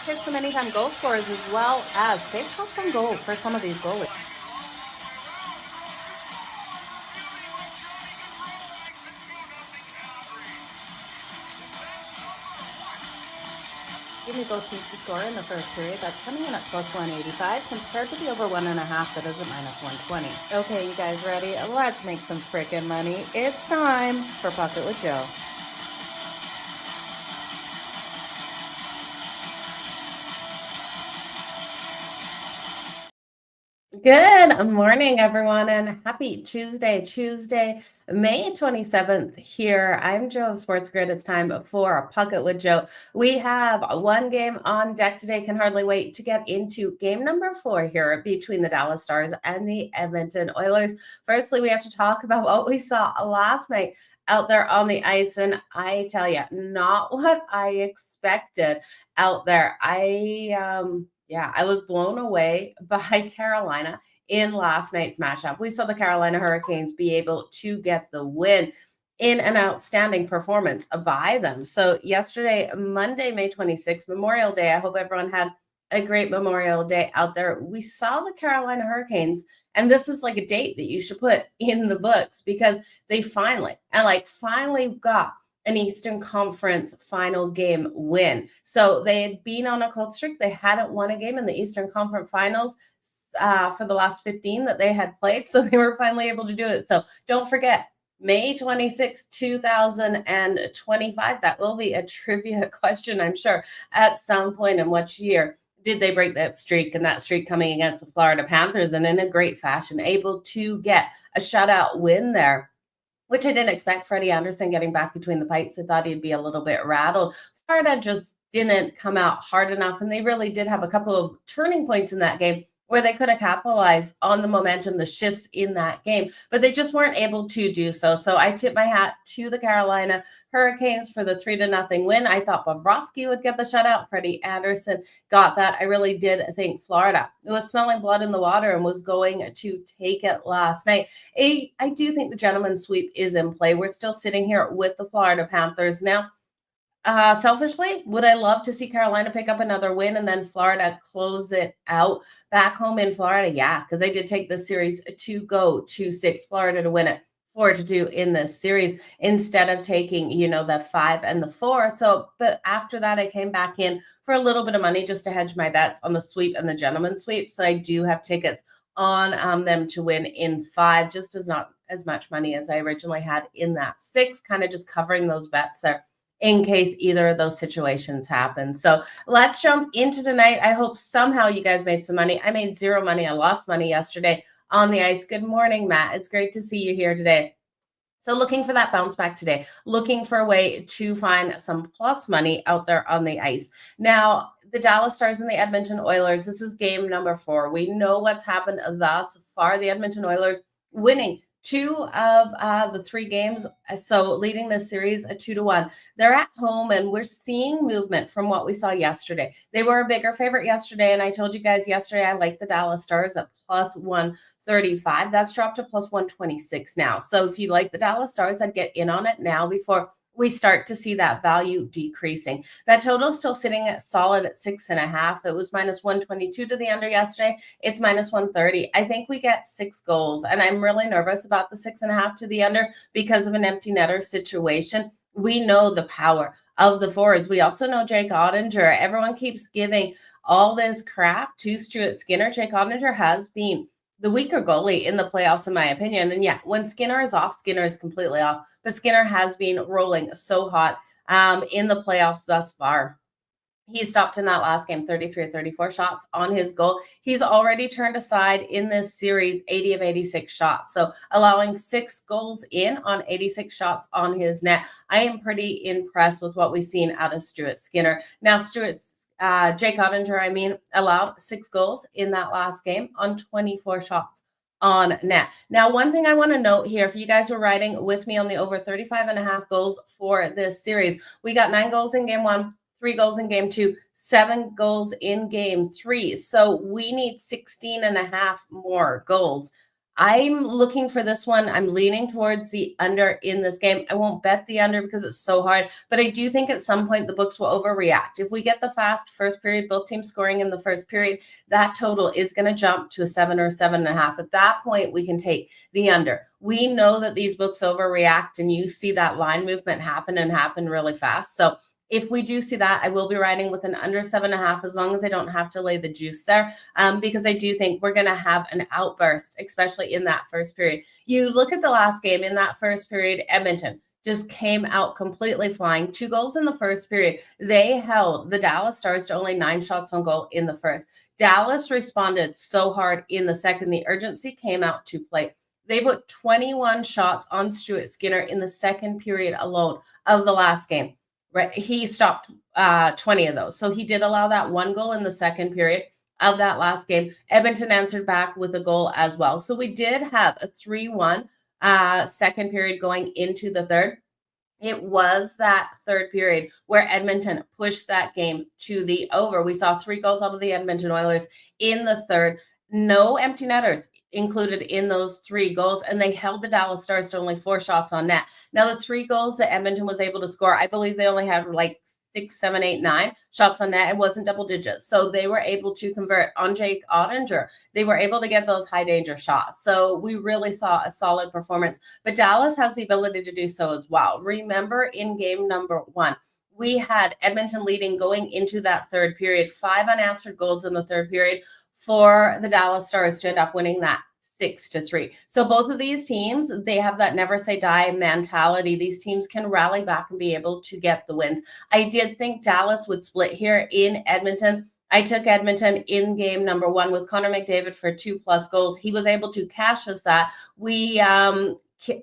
hit some anytime goal scorers as well as safe shots on goal for some of these goalies. Give me both teams to score in the first period. That's coming in at plus 185 compared to the over 1.5 that is at minus 120. Okay, you guys ready? Let's make some freaking money. It's time for Pocket with Jo. Good morning, everyone, and happy Tuesday, May 27th here. I'm Jo of SportsGrid. It's time for a Pocket with Jo. We have one game on deck today. Can hardly wait to get into game number 4 here between the Dallas Stars and the Edmonton Oilers. Firstly, we have to talk about what we saw last night out there on the ice, and I tell you, not what I expected out there. I was blown away by Carolina in last night's matchup. We saw the Carolina Hurricanes be able to get the win in an outstanding performance by them. So yesterday, Monday, May 26th, Memorial Day, I hope everyone had a great Memorial Day out there. We saw the Carolina Hurricanes, and this is like a date that you should put in the books because they finally got an Eastern Conference final game win. So they had been on a cold streak. They hadn't won a game in the Eastern Conference finals for the last 15 that they had played. So they were finally able to do it. So don't forget, May 26, 2025. That will be a trivia question, I'm sure, at some point in which year did they break that streak, and that streak coming against the Florida Panthers, and in a great fashion, able to get a shutout win there, which I didn't expect. Freddie Anderson getting back between the pipes. I thought he'd be a little bit rattled. Florida just didn't come out hard enough, and they really did have a couple of turning points in that game where they could have capitalized on the momentum, the shifts in that game, but they just weren't able to do so. So I tip my hat to the Carolina Hurricanes for the 3-0 win. I thought Bobrovsky would get the shutout. Freddie Anderson got that. I really did think Florida was smelling blood in the water and was going to take it last night. I do think the gentleman's sweep is in play. We're still sitting here with the Florida Panthers now. Selfishly, would I love to see Carolina pick up another win and then Florida close it out back home in Florida? Yeah, because they did take this series to go 2-6, Florida to win it 4-2 in this series instead of taking, the 5 and the 4. So, but after that, I came back in for a little bit of money just to hedge my bets on the sweep and the gentleman's sweep. So I do have tickets on them to win in 5, just as not as much money as I originally had in that 6, kind of just covering those bets there in case either of those situations happen. So let's jump into tonight. I hope somehow you guys made some money. I made 0 money. I lost money yesterday on the ice. Good morning, Matt. It's great to see you here today. So looking for that bounce back today, looking for a way to find some plus money out there on the ice. Now, the Dallas Stars and the Edmonton Oilers, this is game number 4. We know what's happened thus far. The Edmonton Oilers winning 2 of the 3 games, so leading this series 2-1. They're at home, and we're seeing movement from what we saw yesterday. They were a bigger favorite yesterday, and I told you guys yesterday I like the Dallas Stars at plus 135. That's dropped to plus 126 now. So if you like the Dallas Stars, I'd get in on it now before we start to see that value decreasing. That total is still sitting at solid at 6.5. It was minus 122 to the under yesterday. It's minus 130. I think we get 6 goals, and I'm really nervous about the 6.5 to the under because of an empty netter situation. We know the power of the forwards. We also know Jake Ottinger. Everyone keeps giving all this crap to Stuart Skinner. Jake Ottinger has been the weaker goalie in the playoffs, in my opinion. And yeah, when Skinner is off, Skinner is completely off. But Skinner has been rolling so hot in the playoffs thus far. He stopped in that last game, 33 or 34 shots on his goal. He's already turned aside in this series 80 of 86 shots. So allowing 6 goals in on 86 shots on his net. I am pretty impressed with what we've seen out of Stuart Skinner. Now, Jake Ottinger, allowed 6 goals in that last game on 24 shots on net. Now, one thing I want to note here, if you guys were riding with me on the over 35.5 goals for this series, we got 9 goals in game 1, 3 goals in game 2, 7 goals in game 3. So we need 16.5 more goals I'm looking for this one. I'm leaning towards the under in this game. I won't bet the under because it's so hard, but I do think at some point the books will overreact. If we get the fast first period, both teams scoring in the first period, that total is going to jump to a 7 or 7.5. At that point, we can take the under. We know that these books overreact, and you see that line movement happen really fast. So if we do see that, I will be riding with an under 7.5 as long as I don't have to lay the juice there, because I do think we're going to have an outburst, especially in that first period. You look at the last game in that first period, Edmonton just came out completely flying. 2 goals in the first period. They held the Dallas Stars to only 9 shots on goal in the first. Dallas responded so hard in the second. The urgency came out to play. They put 21 shots on Stuart Skinner in the second period alone of the last game. Right, he stopped 20 of those. So he did allow that 1 goal in the second period of that last game. Edmonton answered back with a goal as well. So we did have a 3-1 second period going into the third. It was that third period where Edmonton pushed that game to the over. We saw 3 goals out of the Edmonton Oilers in the third. No empty netters included in those 3 goals, and they held the Dallas Stars to only 4 shots on net. Now, the 3 goals that Edmonton was able to score, I believe they only had like 6, 7, 8, 9 shots on net. It wasn't double digits. So they were able to convert on Jake Ottinger. They were able to get those high danger shots. So we really saw a solid performance. But Dallas has the ability to do so as well. Remember in game number 1, we had Edmonton leading going into that third period, 5 unanswered goals in the third period for the Dallas Stars to end up winning that 6-3. So both of these teams, they have that never say die mentality. These teams can rally back and be able to get the wins. I did think Dallas would split here in Edmonton. I took Edmonton in game number 1 with Connor McDavid for 2+ goals. He was able to cash us that.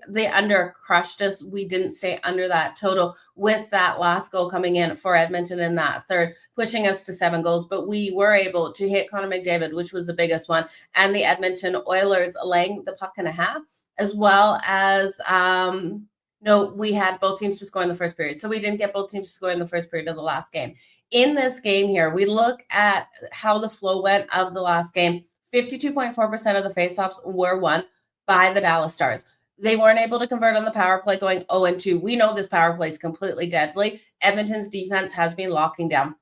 The under crushed us. We didn't stay under that total with that last goal coming in for Edmonton in that third, pushing us to 7 goals. But we were able to hit Connor McDavid, which was the biggest one, and the Edmonton Oilers laying the puck and a half, as well as we had both teams to score in the first period. So we didn't get both teams to score in the first period of the last game. In this game here, we look at how the flow went of the last game. 52.4% of the faceoffs were won by the Dallas Stars. They weren't able to convert on the power play, going 0-2. We know this power play is completely deadly. Edmonton's defense has been locking down.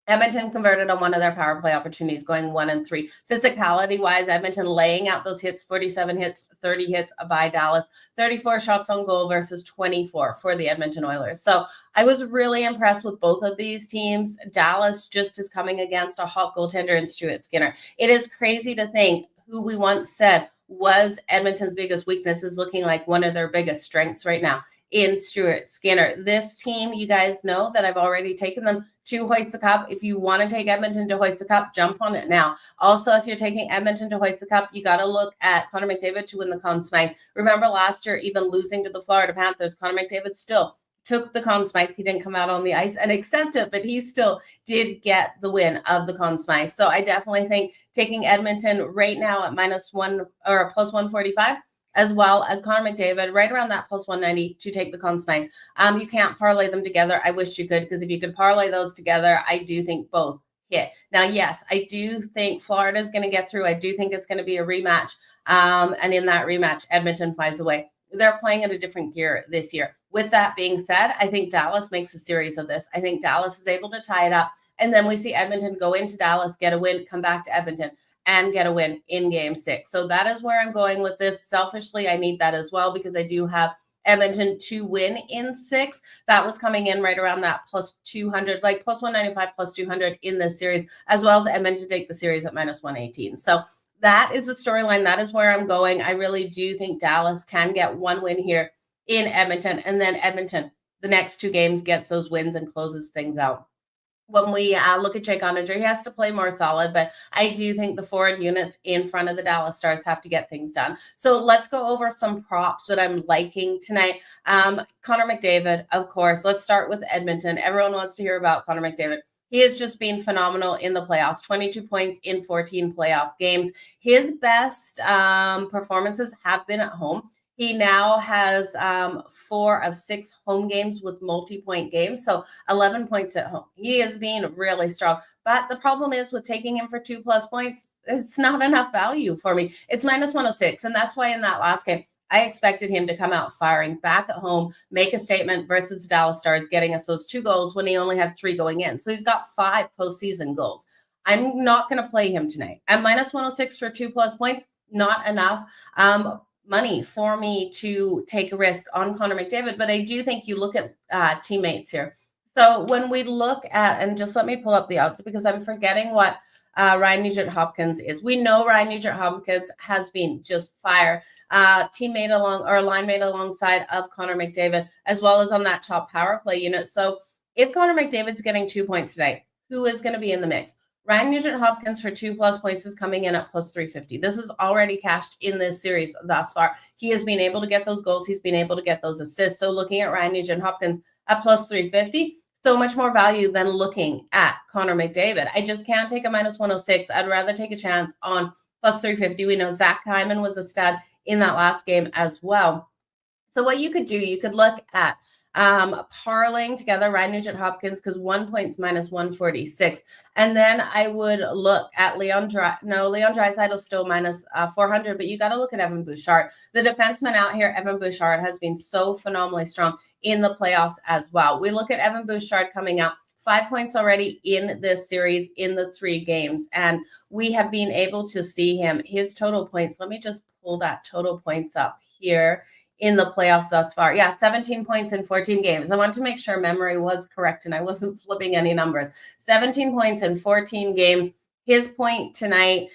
Edmonton converted on one of their power play opportunities, going 1-3. Physicality-wise, Edmonton laying out those hits, 47 hits, 30 hits by Dallas, 34 shots on goal versus 24 for the Edmonton Oilers. So I was really impressed with both of these teams. Dallas just is coming against a hot goaltender in Stuart Skinner. It is crazy to think who we once said was Edmonton's biggest weakness is looking like one of their biggest strengths right now in Stuart Skinner. This team, you guys know that I've already taken them to hoist the cup. If you want to take Edmonton to hoist the cup, jump on it now. Also, if you're taking Edmonton to hoist the cup, you got to look at Connor McDavid to win the Conn Smythe. Remember last year, even losing to the Florida Panthers, Connor McDavid still took the Conn Smythe. He didn't come out on the ice and accept it, but he still did get the win of the Conn Smythe. So I definitely think taking Edmonton right now at -1 or +145, as well as Connor McDavid right around that +190 to take the Conn Smythe. You can't parlay them together. I wish you could, because if you could parlay those together, I do think both hit. Now, yes, I do think Florida is going to get through. I do think it's going to be a rematch. And in that rematch, Edmonton flies away. They're playing at a different gear this year. With that being said, I think Dallas makes a series of this. I think Dallas is able to tie it up. And then we see Edmonton go into Dallas, get a win, come back to Edmonton, and get a win in game 6. So that is where I'm going with this. Selfishly, I need that as well, because I do have Edmonton to win in 6. That was coming in right around that +200, like +195, +200 in this series, as well as Edmonton to take the series at -118. So that is the storyline. That is where I'm going. I really do think Dallas can get one win here in Edmonton, and then Edmonton, the next 2 games, gets those wins and closes things out. When we look at Jake Ottinger, he has to play more solid, but I do think the forward units in front of the Dallas Stars have to get things done. So let's go over some props that I'm liking tonight. Connor McDavid, of course. Let's start with Edmonton. Everyone wants to hear about Connor McDavid. He has just been phenomenal in the playoffs, 22 points in 14 playoff games. His best performances have been at home. He now has 4 of 6 home games with multi-point games, so 11 points at home. He has been really strong. But the problem is with taking him for 2+ points, it's not enough value for me. It's minus 106. And that's why in that last game, I expected him to come out firing back at home, make a statement versus Dallas Stars, getting us those 2 goals when he only had 3 going in. So he's got 5 postseason goals. I'm not going to play him tonight. At minus 106 for 2+ points, not enough money for me to take a risk on Connor McDavid. But I do think you look at teammates here. So when we look at, and just let me pull up the odds because I'm forgetting what Ryan Nugent-Hopkins is. We know Ryan Nugent-Hopkins has been just fire, line mate alongside of Connor McDavid, as well as on that top power play unit. So if Connor McDavid's getting 2 points tonight, who is going to be in the mix? Ryan Nugent-Hopkins for 2+ points is coming in at plus 350. This is already cashed in this series thus far. He has been able to get those goals. He's been able to get those assists. So looking at Ryan Nugent-Hopkins at plus 350, so much more value than looking at Connor McDavid. I just can't take a minus 106. I'd rather take a chance on plus 350. We know Zach Hyman was a stud in that last game as well. So what you could do, you could look at parlaying together Ryan Nugent-Hopkins because 1 point's minus 146. And then I would look at Leon Draisaitl's still minus 400, but you got to look at Evan Bouchard. The defenseman out here, Evan Bouchard, has been so phenomenally strong in the playoffs as well. We look at Evan Bouchard coming out 5 points already in this series in the 3 games. And we have been able to see him, his total points. Let me just pull that total points up here in the playoffs thus far. Yeah, 17 points in 14 games. I want to make sure memory was correct and I wasn't flipping any numbers. 17 points in 14 games. His point tonight,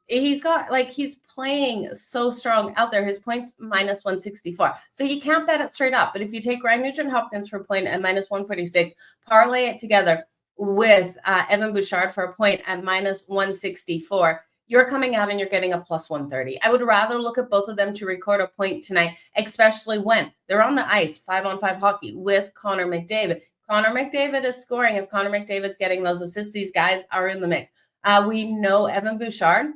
he's playing so strong out there. His points minus 164. So you can't bet it straight up. But if you take Ryan Nugent-Hopkins for a point at minus 146, parlay it together with Evan Bouchard for a point at minus 164, you're coming out and you're getting a plus 130. I would rather look at both of them to record a point tonight, especially when they're on the ice, 5-on-5 hockey with Connor McDavid. Connor McDavid is scoring. If Connor McDavid's getting those assists, these guys are in the mix. We know Evan Bouchard,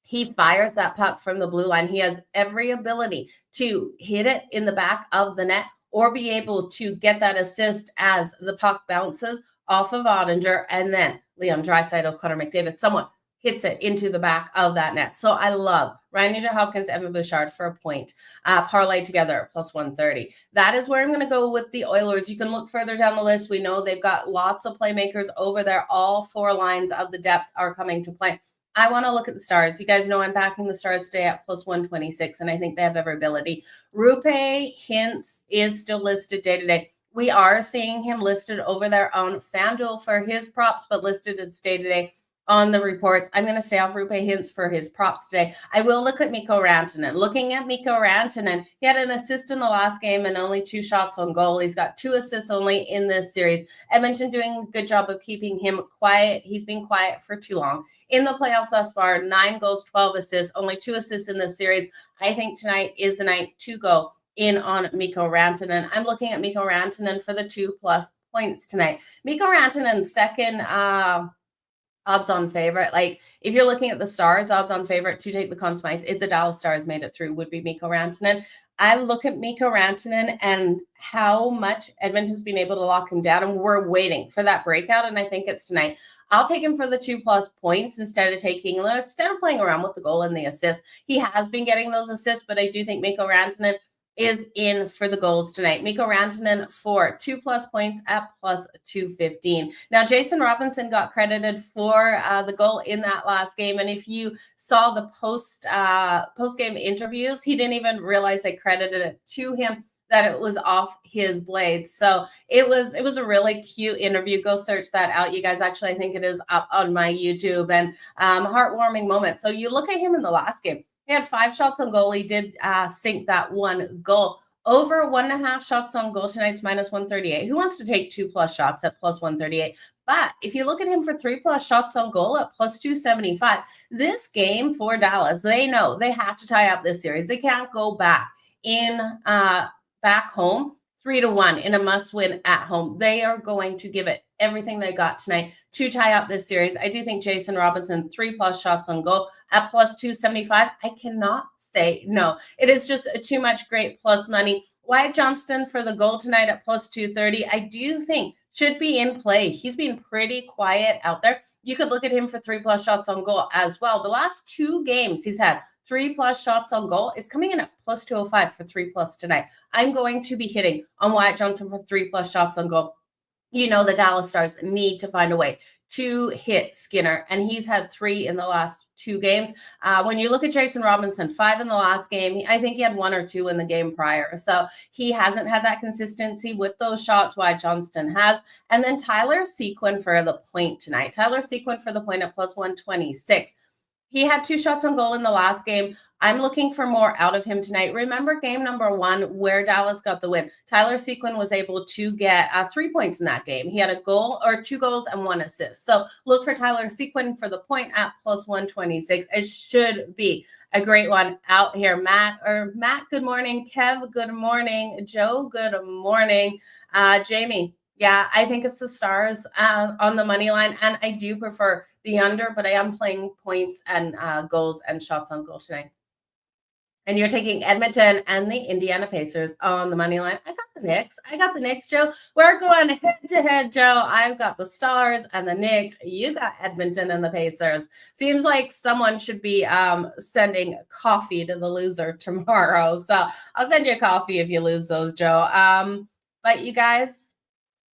he fires that puck from the blue line. He has every ability to hit it in the back of the net or be able to get that assist as the puck bounces off of Ottinger and then Leon Draisaitl, Connor McDavid, someone hits it into the back of that net. So I love Ryan Nugent-Hopkins, Evan Bouchard for a point. Parlay together, plus 130. That is where I'm going to go with the Oilers. You can look further down the list. We know they've got lots of playmakers over there. All 4 lines of the depth are coming to play. I want to look at the Stars. You guys know I'm backing the Stars today at plus 126, and I think they have every ability. Rupe Hintz is still listed day to day. We are seeing him listed over there on FanDuel for his props, but listed as day to day on the reports. I'm going to stay off Rupe Hintz for his props today. I will look at Mikko Rantanen. Looking at Mikko Rantanen, he had an assist in the last game and only 2 shots on goal. He's got 2 assists only in this series. Edmonton doing a good job of keeping him quiet. He's been quiet for too long. In the playoffs thus far, 9 goals, 12 assists, only 2 assists in this series. I think tonight is the night to go in on Mikko Rantanen. I'm looking at Mikko Rantanen for the 2+ points tonight. Mikko Rantanen, second odds-on favorite. Like, if you're looking at the Stars, odds-on favorite to take the Conn Smythe, if the Dallas Stars made it through, would be Mikko Rantanen. I look at Mikko Rantanen and how much Edmonton's been able to lock him down, and we're waiting for that breakout, and I think it's tonight. I'll take him for the 2+ points instead of playing around with the goal and the assist. He has been getting those assists, but I do think Mikko Rantanen is in for the goals tonight. Mikko Rantanen for 2+ points at plus 215. Now, Jason Robinson got credited for the goal in that last game. And if you saw the post-game interviews, he didn't even realize they credited it to him, that it was off his blades. So it was a really cute interview. Go search that out, you guys. Actually, I think it is up on my YouTube, and heartwarming moment. So you look at him in the last game. He had 5 shots on goal. He did sink that 1 goal. Over 1.5 shots on goal tonight's minus 138. Who wants to take 2+ shots at plus 138? But if you look at him for 3+ shots on goal at plus 275, this game for Dallas, they know they have to tie up this series. They can't go back home 3-1 in a must-win at home. They are going to give it everything they got tonight to tie up this series. I do think Jason Robinson, 3+ shots on goal at plus 275. I cannot say no. It is just too much great plus money. Wyatt Johnston for the goal tonight at plus 230. I do think should be in play. He's been pretty quiet out there. You could look at him for 3+ shots on goal as well. The last 2 games he's had 3+ shots on goal. It's coming in at plus 205 for 3+ tonight. I'm going to be hitting on Wyatt Johnston for 3+ shots on goal. You know the Dallas Stars need to find a way to hit Skinner, and he's had 3 in the last 2 games. When you look at Jason Robinson, 5 in the last game. I think he had 1 or 2 in the game prior. So he hasn't had that consistency with those shots. Wyatt Johnston has. And then Tyler Sequin for the point tonight. Tyler Sequin for the point at plus 126. He had 2 shots on goal in the last game. I'm looking for more out of him tonight. Remember game number 1 where Dallas got the win. Tyler Sequin was able to get 3 points in that game. He had a goal or 2 goals and 1 assist. So look for Tyler Sequin for the point at plus 126. It should be a great one out here. Matt, good morning. Kev, good morning. Joe, good morning. Jamie. Yeah, I think it's the Stars on the money line, and I do prefer the under, but I am playing points and goals and shots on goal tonight. And you're taking Edmonton and the Indiana Pacers on the money line. I got the Knicks, Joe. We're going head-to-head, Joe. I've got the Stars and the Knicks. You got Edmonton and the Pacers. Seems like someone should be sending coffee to the loser tomorrow. So I'll send you a coffee if you lose those, Joe. But you guys,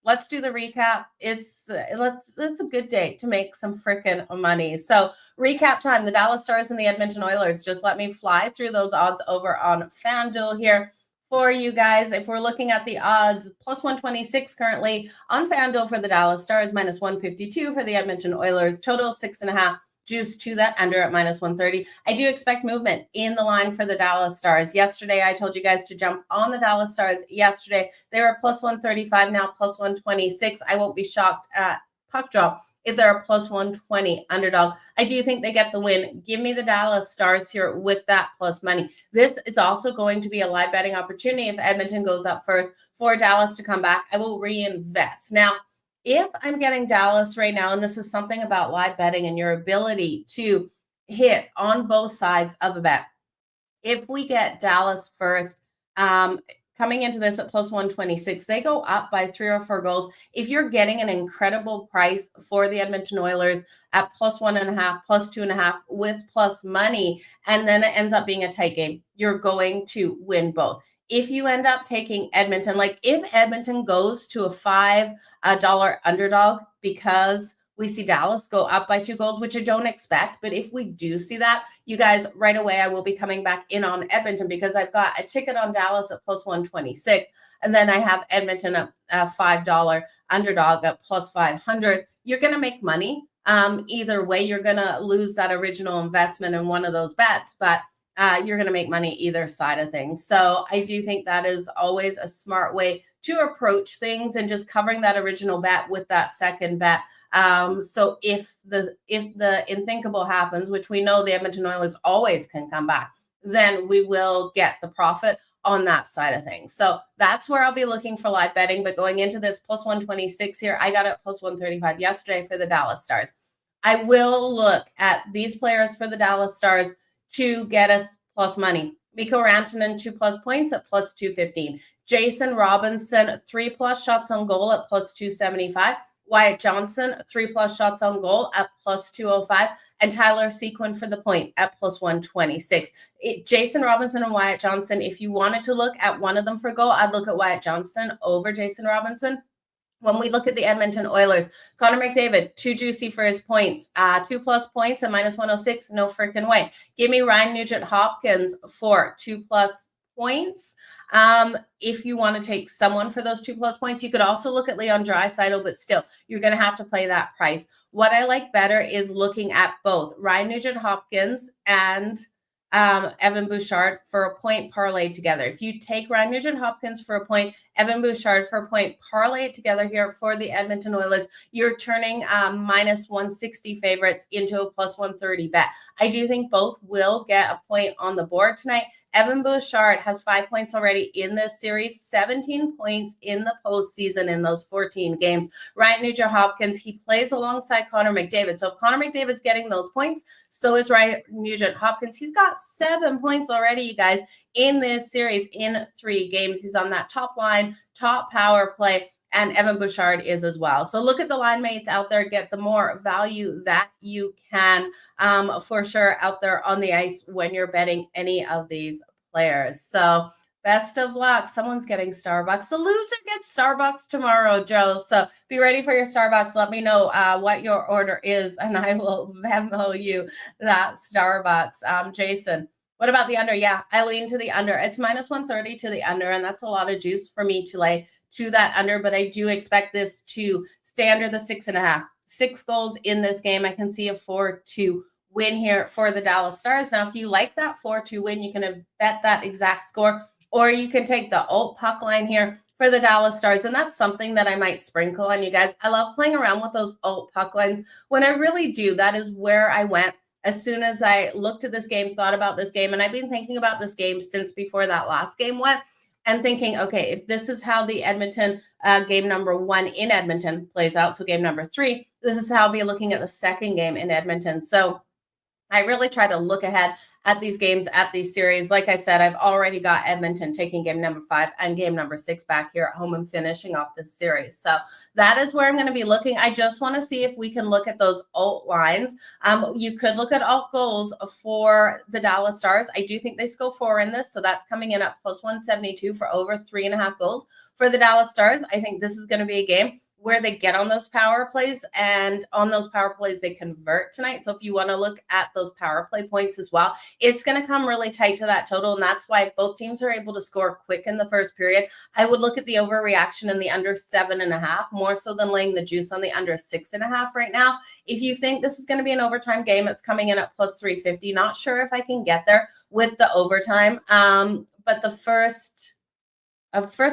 let's do the recap. It's a good day to make some freaking money. So recap time, the Dallas Stars and the Edmonton Oilers. Just let me fly through those odds over on FanDuel here for you guys. If we're looking at the odds, plus 126 currently on FanDuel for the Dallas Stars, minus 152 for the Edmonton Oilers, total 6.5. Juice to that under at minus 130. I do expect movement in the line for the Dallas Stars. Yesterday, I told you guys to jump on the Dallas Stars yesterday. They were plus 135, now plus 126. I won't be shocked at puck drop if they're a plus 120 underdog. I do think they get the win. Give me the Dallas Stars here with that plus money. This is also going to be a live betting opportunity. If Edmonton goes up first for Dallas to come back, I will reinvest. Now, if I'm getting Dallas right now, and this is something about live betting and your ability to hit on both sides of a bet. If we get Dallas first, coming into this at plus 126, they go up by 3 or 4 goals. If you're getting an incredible price for the Edmonton Oilers at plus 1.5, plus 2.5 with plus money, and then it ends up being a tight game, you're going to win both. If you end up taking Edmonton, like if Edmonton goes to a $5 underdog because we see Dallas go up by 2 goals, which I don't expect, but if we do see that, you guys, right away, I will be coming back in on Edmonton because I've got a ticket on Dallas at plus 126, and then I have Edmonton at a $5 underdog at plus 500. You're going to make money. Either way, you're going to lose that original investment in one of those bets, but you're going to make money either side of things. So I do think that is always a smart way to approach things and just covering that original bet with that second bet. So if the unthinkable happens, which we know the Edmonton Oilers always can come back, then we will get the profit on that side of things. So that's where I'll be looking for live betting. But going into this plus 126 here, I got it plus 135 yesterday for the Dallas Stars. I will look at these players for the Dallas Stars to get us plus money. Mikko Rantanen, 2+ points at plus 215. Jason Robinson, 3+ shots on goal at plus 275. Wyatt Johnston, 3+ shots on goal at plus 205. And Tyler Sequin for the point at plus 126. Jason Robinson and Wyatt Johnston, if you wanted to look at one of them for goal, I'd look at Wyatt Johnston over Jason Robinson. When we look at the Edmonton Oilers, Connor McDavid, too juicy for his points. 2+ points at minus 106, no freaking way. Give me Ryan Nugent-Hopkins for 2+ points. If you want to take someone for those 2+ points, you could also look at Leon Draisaitl, but still, you're going to have to play that price. What I like better is looking at both Ryan Nugent-Hopkins and Evan Bouchard for a point parlayed together. If you take Ryan Nugent-Hopkins for a point, Evan Bouchard for a point, parlay it together here for the Edmonton Oilers, you're turning minus 160 favorites into a plus 130 bet. I do think both will get a point on the board tonight. Evan Bouchard has 5 points already in this series, 17 points in the postseason in those 14 games. Ryan Nugent-Hopkins, he plays alongside Connor McDavid. So if Connor McDavid's getting those points, so is Ryan Nugent-Hopkins. He's got 7 points already, you guys, in this series in 3 games. He's on that top line, top power play. and Evan Bouchard is as well. So look at the line mates out there, get the more value that you can for sure out there on the ice when you're betting any of these players. So best of luck. Someone's getting Starbucks. The loser gets Starbucks tomorrow, Joe. So be ready for your Starbucks. Let me know what your order is, and I will Venmo you that Starbucks. Jason, what about the under? Yeah, I lean to the under. It's minus 130 to the under, and that's a lot of juice for me to lay to that under, but I do expect this to stay under the 6.5. 6 goals in this game. I can see a 4-2 win here for the Dallas Stars. Now, if you like that 4-2 win, you can bet that exact score, or you can take the alt puck line here for the Dallas Stars, and that's something that I might sprinkle on you guys. I love playing around with those alt puck lines. When I really do, that is where I went as soon as I looked at this game, thought about this game, and I've been thinking about this game since before that last game went, and thinking, okay, if this is how the Edmonton game number 1 in Edmonton plays out, so game number 3, this is how I'll be looking at the second game in Edmonton. So I really try to look ahead at these games, at these series. Like I said, I've already got Edmonton taking game number 5 and game number 6 back here at home and finishing off this series. So that is where I'm going to be looking. I just want to see if we can look at those alt lines. You could look at alt goals for the Dallas Stars. I do think they score 4 in this, so that's coming in at plus 172 for over 3.5 goals for the Dallas Stars. I think this is going to be a game where they get on those power plays, and on those power plays they convert tonight. So if you want to look at those power play points as well, it's going to come really tight to that total, and that's why if both teams are able to score quick in the first period, I would look at the overreaction in the under 7.5 more so than laying the juice on the under 6.5 right now. If you think this is going to be an overtime game, it's coming in at plus 350. Not sure if I can get there with the overtime, but the first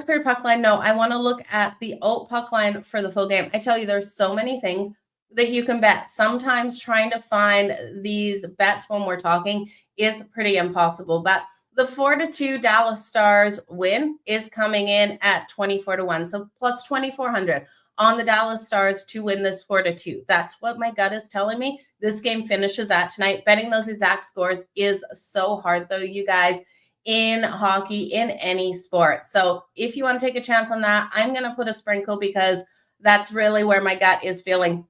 period puck line, no, I want to look at the alt puck line for the full game. I tell you, there's so many things that you can bet. Sometimes trying to find these bets when we're talking is pretty impossible, but the 4-2 Dallas Stars win is coming in at 24-1. So plus 2,400 on the Dallas Stars to win this 4-2. That's what my gut is telling me this game finishes at tonight. Betting those exact scores is so hard though, you guys, in hockey, in any sport. So if you want to take a chance on that, I'm going to put a sprinkle because that's really where my gut is feeling.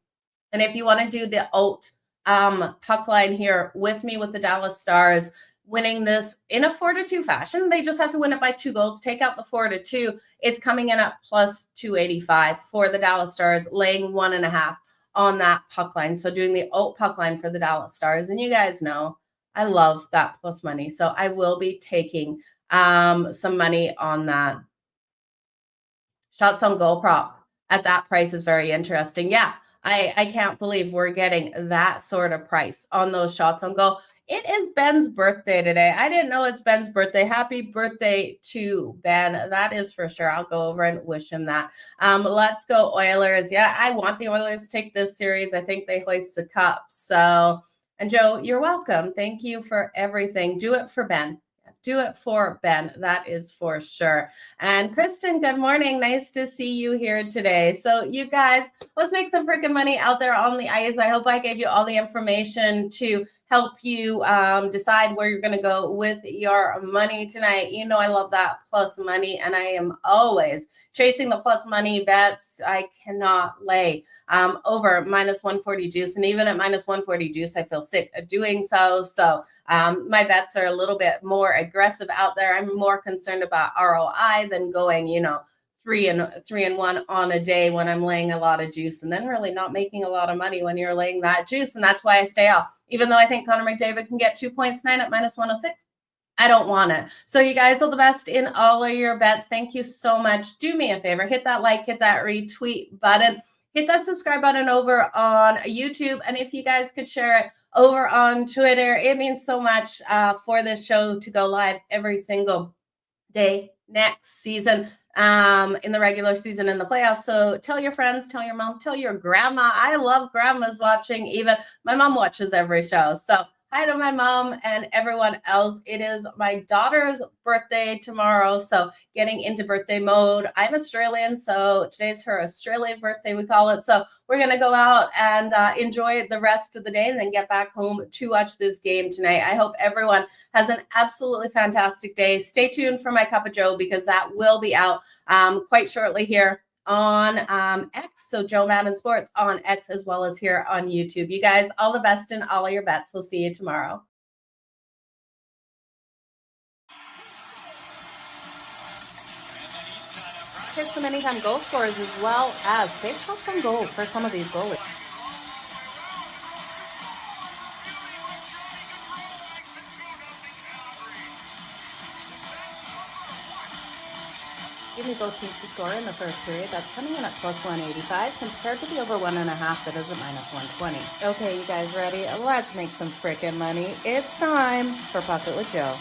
And if you want to do the alt puck line here with me with the Dallas Stars winning this in a 4-2 fashion, they just have to win it by 2 goals. Take out the 4-2. It's coming in at plus 285 for the Dallas Stars, laying 1.5 on that puck line. So doing the alt puck line for the Dallas Stars. And you guys know I love that plus money. So I will be taking some money on that. Shots on goal prop at that price is very interesting. Yeah, I can't believe we're getting that sort of price on those shots on goal. It is Ben's birthday today. I didn't know it's Ben's birthday. Happy birthday to Ben. That is for sure. I'll go over and wish him that. Let's go Oilers. Yeah, I want the Oilers to take this series. I think they hoist the cup. So, and Joe, you're welcome. Thank you for everything. Do it for Ben. Do it for Ben. That is for sure. And Kristen, good morning. Nice to see you here today. So you guys, let's make some freaking money out there on the ice. I hope I gave you all the information to help you decide where you're going to go with your money tonight. You know I love that plus money, and I am always chasing the plus money bets. I cannot lay over minus 140 juice, and even at minus 140 juice, I feel sick of doing so. So my bets are a little bit more aggressive out there. I'm more concerned about ROI than going, 3-1 on a day when I'm laying a lot of juice and then really not making a lot of money when you're laying that juice. And that's why I stay off. Even though I think Connor McDavid can get 2 points tonight at minus 106, I don't want it. So you guys are the best in all of your bets. Thank you so much. Do me a favor. Hit that like, hit that retweet button. Hit that subscribe button over on YouTube. And if you guys could share it over on Twitter, it means so much for this show to go live every single day next season, in the regular season, in the playoffs. So tell your friends, tell your mom, tell your grandma. I love grandmas watching. Even my mom watches every show. So hi to my mom and everyone else. It is my daughter's birthday tomorrow, so getting into birthday mode. I'm Australian, so today's her Australian birthday, we call it. So we're going to go out and enjoy the rest of the day and then get back home to watch this game tonight. I hope everyone has an absolutely fantastic day. Stay tuned for my Cup of Joe because that will be out quite shortly here on X. So Jo Madden Sports on X as well as here on YouTube. You guys, all the best in all of your bets. We'll see you tomorrow. Hit some anytime goal scorers as well as safe shots on goal for some of these goalies. Give me both teams to score in the first period. That's coming in at plus 185 compared to the over 1.5 that is at minus 120. Okay, you guys ready? Let's make some frickin' money. It's time for Puck It with Jo.